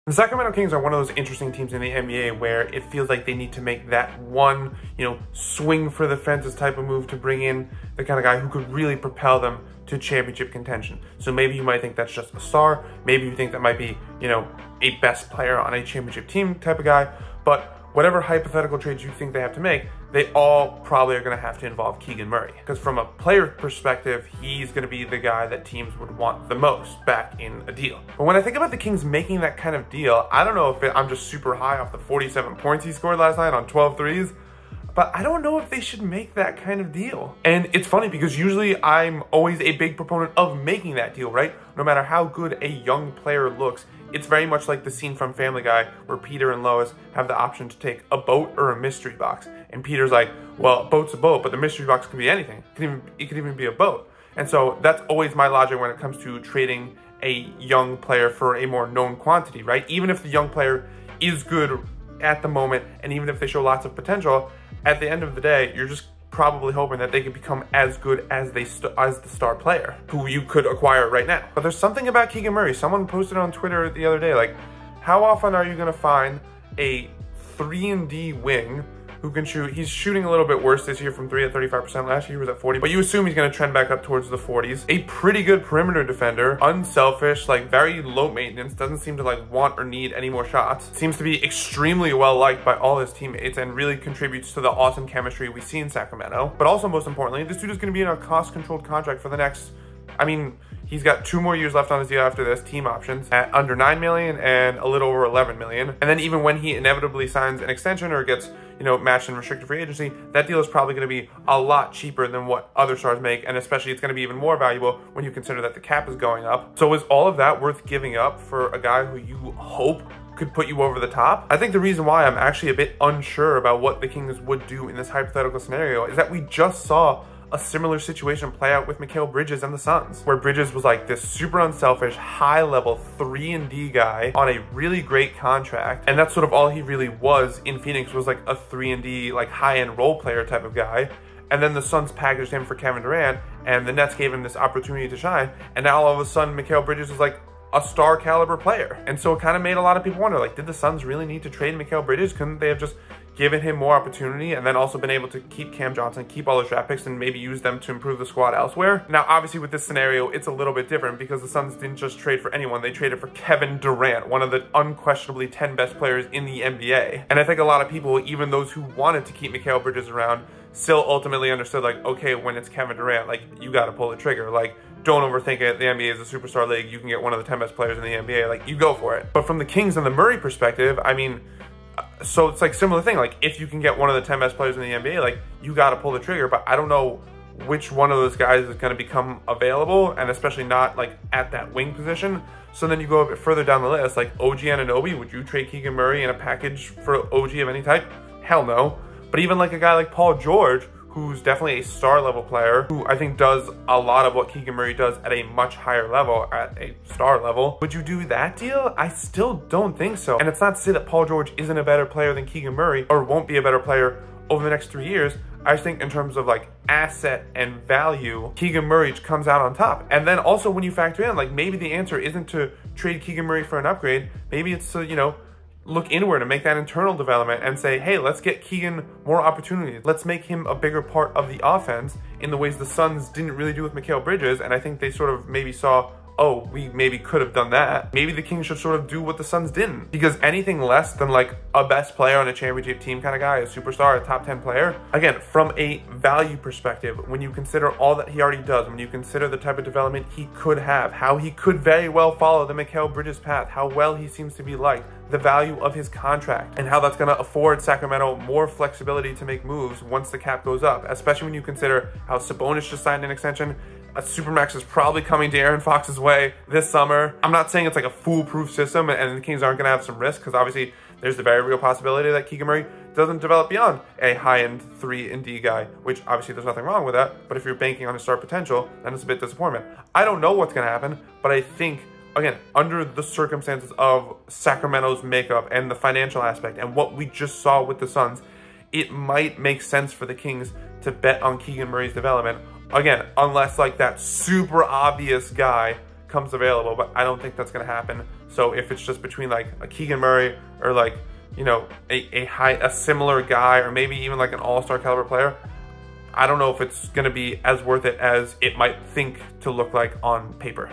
The Sacramento Kings are one of those interesting teams in the NBA where it feels like they need to make that one, swing for the fences type of move to bring in the kind of guy who could really propel them to championship contention. So maybe you might think that's just a star. Maybe you think that might be, a best player on a championship team type of guy. But whatever hypothetical trades you think they have to make, they all probably are going to have to involve Keegan Murray. Because from a player perspective, he's going to be the guy that teams would want the most back in a deal. But when I think about the Kings making that kind of deal, I don't know if I'm just super high off the 47 points he scored last night on 12 threes, but I don't know if they should make that kind of deal. And it's funny because usually I'm always a big proponent of making that deal, right? No matter how good a young player looks, it's very much like the scene from Family Guy where Peter and Lois have the option to take a boat or a mystery box. And Peter's like, well, a boat's a boat, but the mystery box could be anything. It could even be a boat. And so that's always my logic when it comes to trading a young player for a more known quantity, right? Even if the young player is good at the moment, and even if they show lots of potential, at the end of the day, you're just probably hoping that they can become as good as the star player who you could acquire right now. But there's something about Keegan Murray. Someone posted on Twitter the other day, like, how often are you going to find a 3-and-D wing who can shoot? He's shooting a little bit worse this year from 3 at 35%. Last year he was at 40, but you assume he's going to trend back up towards the 40s. A pretty good perimeter defender, unselfish, like very low maintenance, doesn't seem to like want or need any more shots. Seems to be extremely well liked by all his teammates and really contributes to the awesome chemistry we see in Sacramento. But also most importantly, this dude is going to be in a cost-controlled contract for the next, he's got 2 more years left on his deal after this, team options, at under $9 million and a little over $11 million. And then even when he inevitably signs an extension or gets, matched in restricted free agency, that deal is probably going to be a lot cheaper than what other stars make. And especially it's going to be even more valuable when you consider that the cap is going up. So is all of that worth giving up for a guy who you hope could put you over the top? I think the reason why I'm actually a bit unsure about what the Kings would do in this hypothetical scenario is that we just saw a similar situation play out with Mikal Bridges and the Suns, where Bridges was like this super unselfish, high-level 3-and-D guy on a really great contract, and that's sort of all he really was in Phoenix, was like a 3-and-D, like high-end role player type of guy. And then the Suns packaged him for Kevin Durant, and the Nets gave him this opportunity to shine, and now all of a sudden Mikal Bridges is like a star caliber player. And so it kind of made a lot of people wonder, like, did the Suns really need to trade Mikal Bridges? Couldn't they have just given him more opportunity and then also been able to keep Cam Johnson, keep all those draft picks, and maybe use them to improve the squad elsewhere? Now, obviously with this scenario, it's a little bit different because the Suns didn't just trade for anyone. They traded for Kevin Durant, one of the unquestionably 10 best players in the NBA. And I think a lot of people, even those who wanted to keep Mikal Bridges around, still ultimately understood, like, okay, when it's Kevin Durant, like, you got to pull the trigger. Like, don't overthink it. The NBA is a superstar league. You can get one of the 10 best players in the NBA. Like, you go for it. But from the Kings and the Murray perspective, so it's like similar thing. Like, if you can get one of the 10 best players in the NBA, like, you got to pull the trigger. But I don't know which one of those guys is going to become available, and especially not like at that wing position. So then you go a bit further down the list, like OG Anunoby. Would you trade Keegan Murray in a package for OG of any type? Hell no. But even like a guy like Paul George, who's definitely a star level player, who I think does a lot of what Keegan Murray does at a much higher level, at a star level. Would you do that deal? I still don't think so. And it's not to say that Paul George isn't a better player than Keegan Murray or won't be a better player over the next 3 years. I just think in terms of like asset and value, Keegan Murray comes out on top. And then also when you factor in, like, maybe the answer isn't to trade Keegan Murray for an upgrade. Maybe it's to, look inward and make that internal development and say, hey, let's get Keegan more opportunities. Let's make him a bigger part of the offense in the ways the Suns didn't really do with Mikal Bridges. And I think they sort of maybe saw, oh, we maybe could have done that. Maybe the Kings should sort of do what the Suns didn't. Because anything less than like a best player on a championship team kind of guy, a superstar, a top 10 player, again, from a value perspective, when you consider all that he already does, when you consider the type of development he could have, how he could very well follow the Mikal Bridges path, how well he seems to be liked, the value of his contract, and how that's going to afford Sacramento more flexibility to make moves once the cap goes up, especially when you consider how Sabonis just signed an extension. A Supermax is probably coming to Aaron Fox's way this summer. I'm not saying it's like a foolproof system and the Kings aren't going to have some risk, because obviously there's the very real possibility that Keegan Murray doesn't develop beyond a high-end 3-and-D guy, which obviously there's nothing wrong with that, but if you're banking on his star potential, then it's a bit disappointment. I don't know what's going to happen, but I think, again, under the circumstances of Sacramento's makeup and the financial aspect and what we just saw with the Suns, it might make sense for the Kings to bet on Keegan Murray's development. Again, unless like that super obvious guy comes available, but I don't think that's going to happen. So if it's just between like a Keegan Murray or like, you know, a similar guy, or maybe even like an all-star caliber player, I don't know if it's going to be as worth it as it might think to look like on paper.